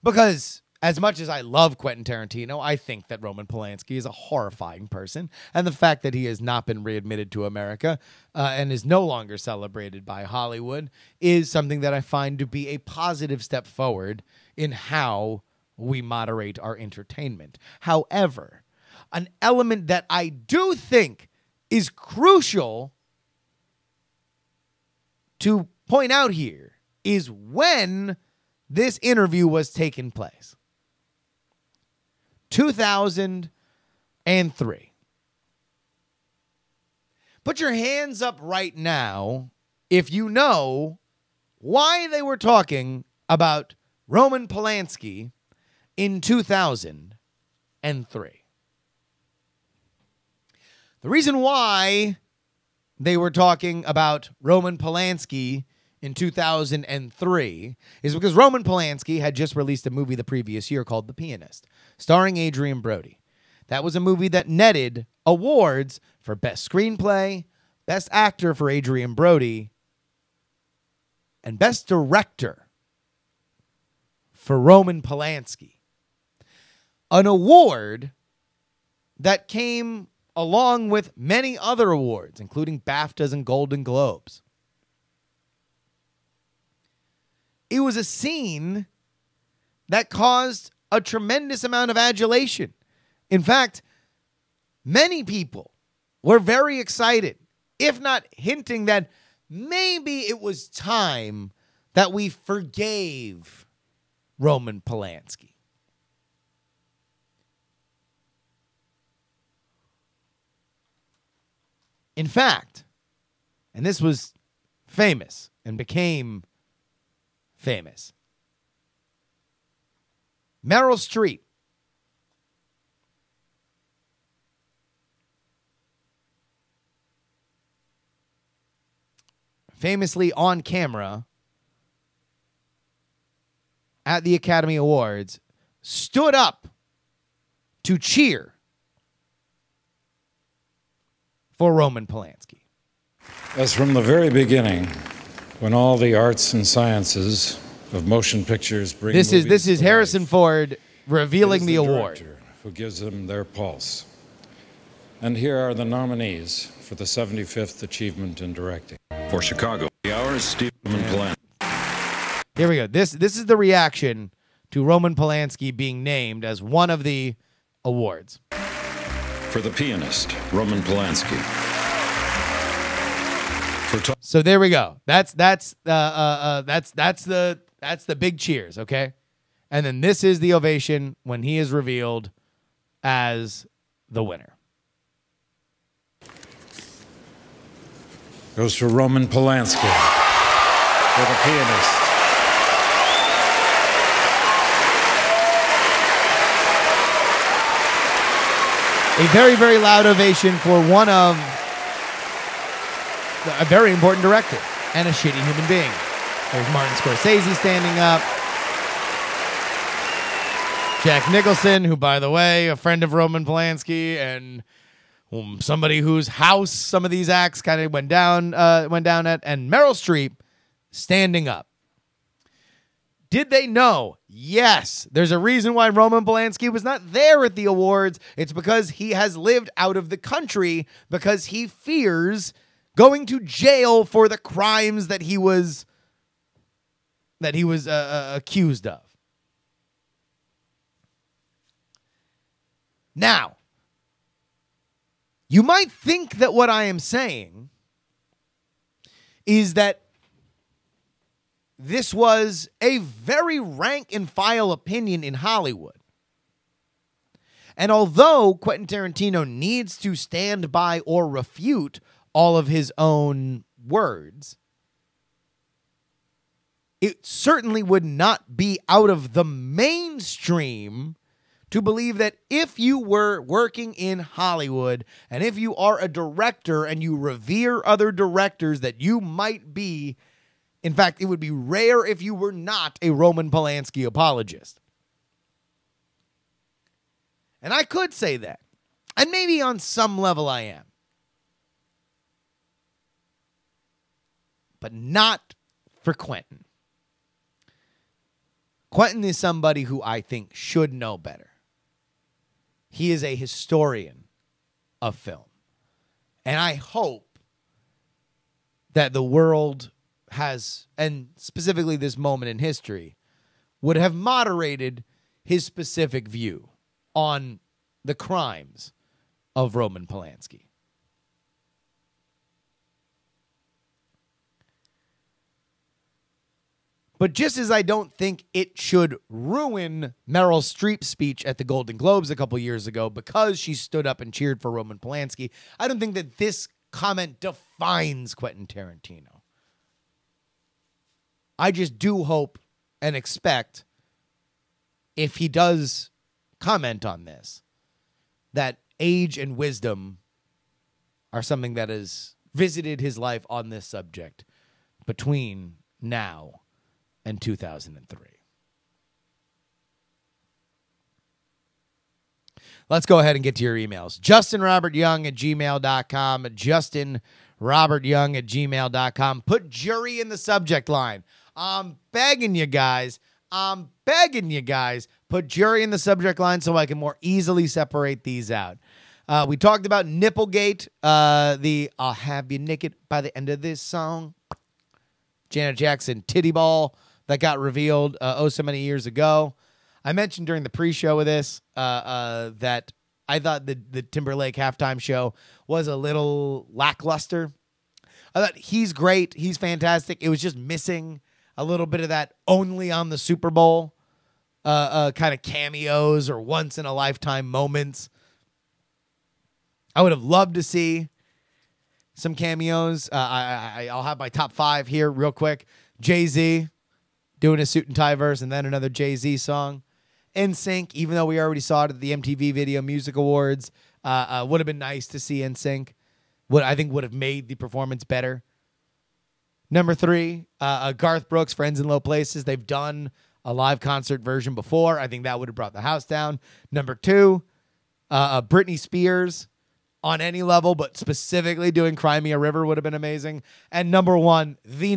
Because as much as I love Quentin Tarantino, I think that Roman Polanski is a horrifying person. And the fact that he has not been readmitted to America and is no longer celebrated by Hollywood is something that I find to be a positive step forward in how we moderate our entertainment. However, an element that I do think is crucial to point out here is when this interview was taking place. 2003. Put your hands up right now if you know why they were talking about Roman Polanski in 2003. The reason why they were talking about Roman Polanski in 2003 is because Roman Polanski had just released a movie the previous year called The Pianist, starring Adrian Brody. That was a movie that netted awards for Best Screenplay, Best Actor for Adrian Brody, and Best Director for Roman Polanski. An award that came along with many other awards, including BAFTAs and Golden Globes. It was a scene that caused a tremendous amount of adulation. In fact, many people were very excited, if not hinting that maybe it was time that we forgave Roman Polanski. In fact, and this was famous and became famous, Meryl Streep famously on camera at the Academy Awards stood up to cheer for Roman Polanski. As from the very beginning, when all the arts and sciences of motion pictures bring this is Harrison Ford revealing the award, who gives them their pulse. And here are the nominees for the 75th Achievement in Directing. For Chicago, the hours, Stephen Polanski. Here we go. This is the reaction to Roman Polanski being named as one of the awards. For The Pianist, Roman Polanski. So there we go. That's the big cheers, okay? And then this is the ovation when he is revealed as the winner. Goes to Roman Polanski for The Pianist. A very, very loud ovation for one of a very important director and a shitty human being. There's Martin Scorsese standing up. Jack Nicholson, who, by the way, a friend of Roman Polanski and somebody whose house some of these acts kind of went down at, and Meryl Streep standing up. Did they know? Yes. There's a reason why Roman Polanski was not there at the awards. It's because he has lived out of the country because he fears going to jail for the crimes that he was accused of. Now, you might think that what I am saying is that this was a very rank and file opinion in Hollywood. And although Quentin Tarantino needs to stand by or refute all of his own words, it certainly would not be out of the mainstream to believe that if you were working in Hollywood and if you are a director and you revere other directors, that you might be, in fact, it would be rare if you were not a Roman Polanski apologist. And I could say that. And maybe on some level I am. But not for Quentin. Quentin is somebody who I think should know better. He is a historian of film. And I hope that the world has, and specifically this moment in history, would have moderated his specific view on the crimes of Roman Polanski. But just as I don't think it should ruin Meryl Streep's speech at the Golden Globes a couple years ago because she stood up and cheered for Roman Polanski, I don't think that this comment defines Quentin Tarantino. I just do hope and expect, if he does comment on this, that age and wisdom are something that has visited his life on this subject between now and 2003. Let's go ahead and get to your emails. JustinRobertYoung@gmail.com. JustinRobertYoung@gmail.com. Put JuRY in the subject line. I'm begging you guys. Put JuRY in the subject line so I can more easily separate these out. We talked about Nipplegate, the I'll have you naked by the end of this song. Janet Jackson titty ball that got revealed so many years ago. I mentioned during the pre-show of this that I thought the Timberlake halftime show was a little lackluster. I thought he's great. He's fantastic. It was just missing a little bit of that only on the Super Bowl kind of cameos or once-in-a-lifetime moments. I would have loved to see some cameos. I'll have my top 5 here real quick. Jay-Z doing a suit and tie verse and then another Jay-Z song. NSYNC, even though we already saw it at the MTV Video Music Awards, would have been nice to see NSYNC. I think would have made the performance better. Number 3, Garth Brooks, Friends in Low Places. They've done a live concert version before. I think that would have brought the house down. Number 2, Britney Spears on any level, but specifically doing Cry Me a River would have been amazing. And number 1, the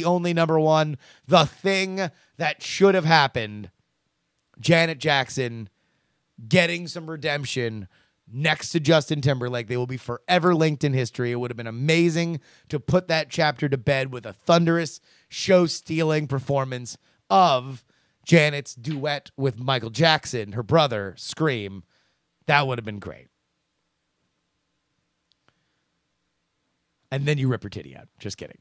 only number 1, the thing that should have happened, Janet Jackson getting some redemption next to Justin Timberlake. They will be forever linked in history. It would have been amazing to put that chapter to bed with a thunderous, show-stealing performance of Janet's duet with Michael Jackson, her brother, Scream. That would have been great. And then you rip her titty out. Just kidding.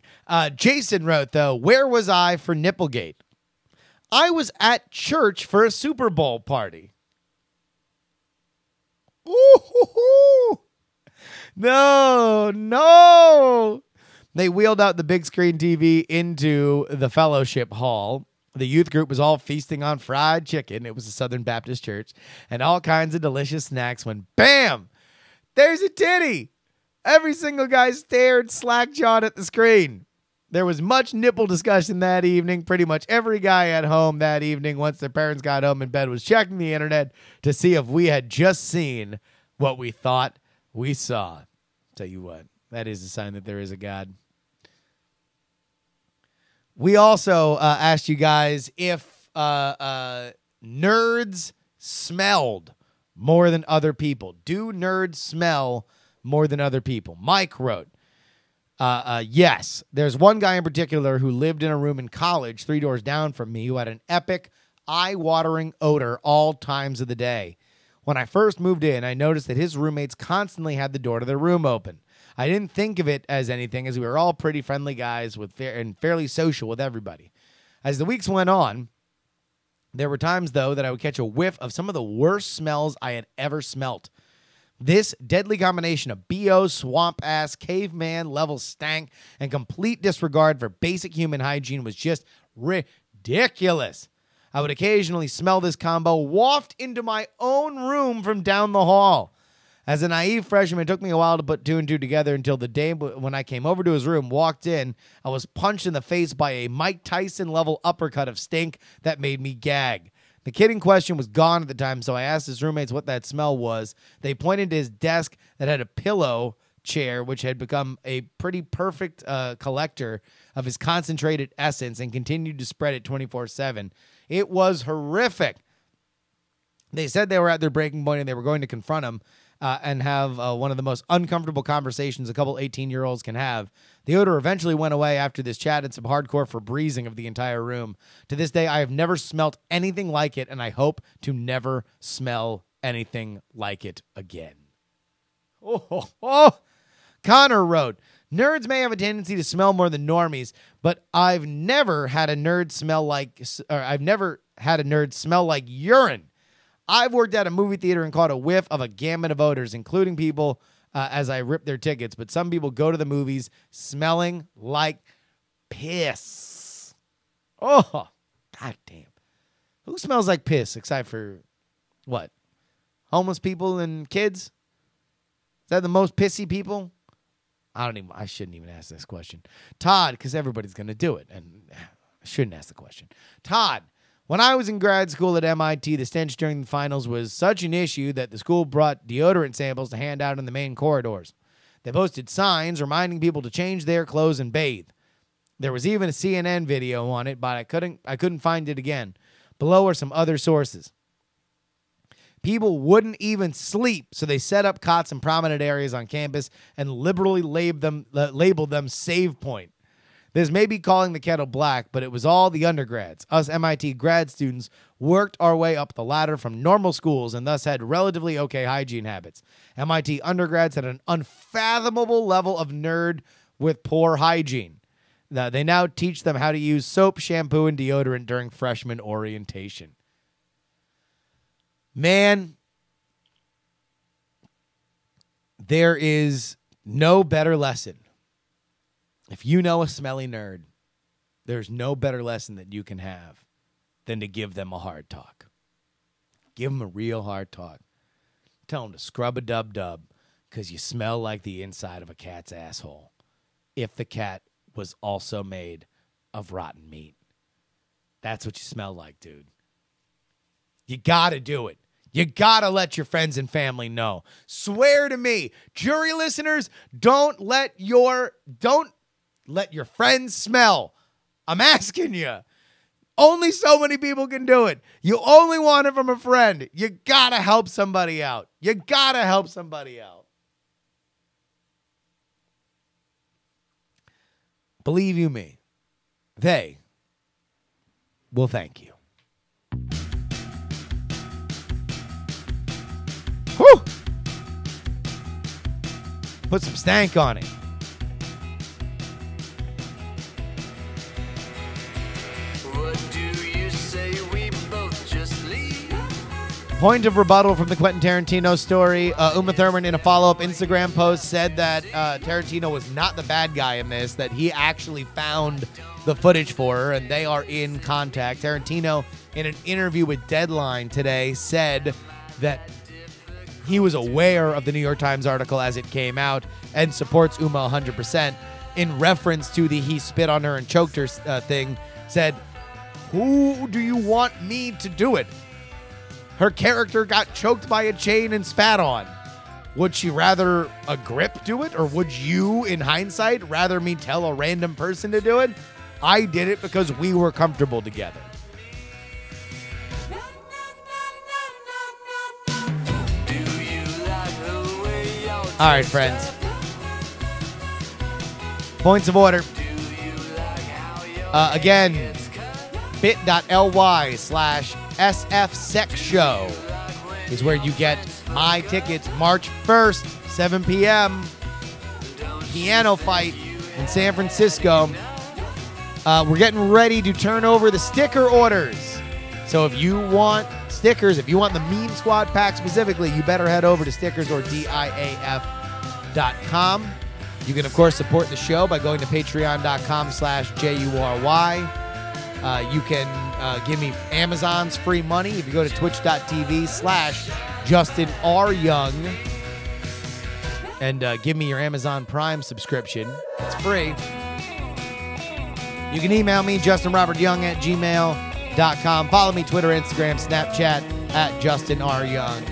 Jason wrote, though, where was I for Nipplegate? I was at church for a Super Bowl party. Ooh, no. They wheeled out the big screen TV into the fellowship hall The youth group was all feasting on fried chicken. It was a Southern Baptist church. And all kinds of delicious snacks when, bam, there's a titty. Every single guy stared slack-jawed at the screen. There was much nipple discussion that evening. Pretty much every guy at home that evening, once their parents got home in bed, was checking the internet to see if we had just seen what we thought we saw. Tell you what, that is a sign that there is a God. We also asked you guys if nerds smelled more than other people. Do nerds smell more than other people? Mike wrote, yes. There's one guy in particular who lived in a room in college 3 doors down from me who had an epic, eye-watering odor all times of the day. When I first moved in, I noticed that his roommates constantly had the door to their room open. I didn't think of it as anything, as we were all pretty friendly guys and fairly social with everybody. As the weeks went on, there were times, though, that I would catch a whiff of some of the worst smells I had ever smelt. This deadly combination of BO, swamp-ass, caveman-level stank, and complete disregard for basic human hygiene was just ridiculous. I would occasionally smell this combo waft into my own room from down the hall. As a naive freshman, it took me a while to put 2 and 2 together until the day when I came over to his room, walked in, I was punched in the face by a Mike Tyson-level uppercut of stink that made me gag. The kid in question was gone at the time, so I asked his roommates what that smell was. They pointed to his desk that had a pillow chair, which had become a pretty perfect collector of his concentrated essence and continued to spread it 24/7. It was horrific. They said they were at their breaking point and they were going to confront him and have one of the most uncomfortable conversations a couple 18-year-olds can have. The odor eventually went away after this chat and some hardcore Febrezing of the entire room. To this day, I have never smelt anything like it, and I hope to never smell anything like it again. Connor wrote, nerds may have a tendency to smell more than normies, but I've never had a nerd smell like urine. I've worked at a movie theater and caught a whiff of a gamut of odors, including people as I ripped their tickets. But some people go to the movies smelling like piss. Oh, goddamn. Who smells like piss except for, what, homeless people and kids? Is that the most pissy people? I shouldn't even ask this question. Todd, because everybody's going to do it, and I shouldn't ask the question. Todd, when I was in grad school at MIT, the stench during the finals was such an issue that the school brought deodorant samples to hand out in the main corridors. They posted signs reminding people to change their clothes and bathe. There was even a CNN video on it, but I couldn't find it again. Below are some other sources. People wouldn't even sleep, so they set up cots in prominent areas on campus and liberally labeled them Save Point. This may be calling the kettle black, but it was all the undergrads. Us MIT grad students worked our way up the ladder from normal schools and thus had relatively okay hygiene habits. MIT undergrads had an unfathomable level of nerd with poor hygiene. They now teach them how to use soap, shampoo, and deodorant during freshman orientation. Man, there is no better lesson. If you know a smelly nerd, there's no better lesson that you can have than to give them a hard talk. Give them a real hard talk. Tell them to scrub a dub-dub because you smell like the inside of a cat's asshole. If the cat was also made of rotten meat. That's what you smell like, dude. You got to do it. You got to let your friends and family know. Swear to me, JuRY listeners, don't let your friends smell. I'm asking you. Only so many people can do it. You only want it from a friend. You got to help somebody out. You got to help somebody out. Believe you me, they will thank you. Whew! Put some stank on it. What do you say we both just leave? Point of rebuttal from the Quentin Tarantino story. Uma Thurman, in a follow-up Instagram post, said that Tarantino was not the bad guy in this, that he actually found the footage for her, and they are in contact. Tarantino, in an interview with Deadline today, said that he was aware of the New York Times article as it came out and supports Uma 100%. In reference to the he spit on her and choked her thing, said, "Who do you want me to do it? Her character got choked by a chain and spat on. Would she rather a grip do it, or would you, in hindsight, rather me tell a random person to do it? I did it because we were comfortable together." All right, friends. Points of order. Again, bit.ly/sfsexshow is where you get my tickets March 1st, 7 p.m. Piano fight in San Francisco. We're getting ready to turn over the sticker orders. So if you want stickers, if you want the Meme Squad pack specifically, you better head over to stickers or diaf.com. You can, of course, support the show by going to patreon.com/JuRY. You can give me Amazon's free money if you go to twitch.tv/JustinRYoung and give me your Amazon Prime subscription. It's free. You can email me, JustinRobertYoung@gmail.com. Follow me, Twitter, Instagram, Snapchat, @JustinRYoung.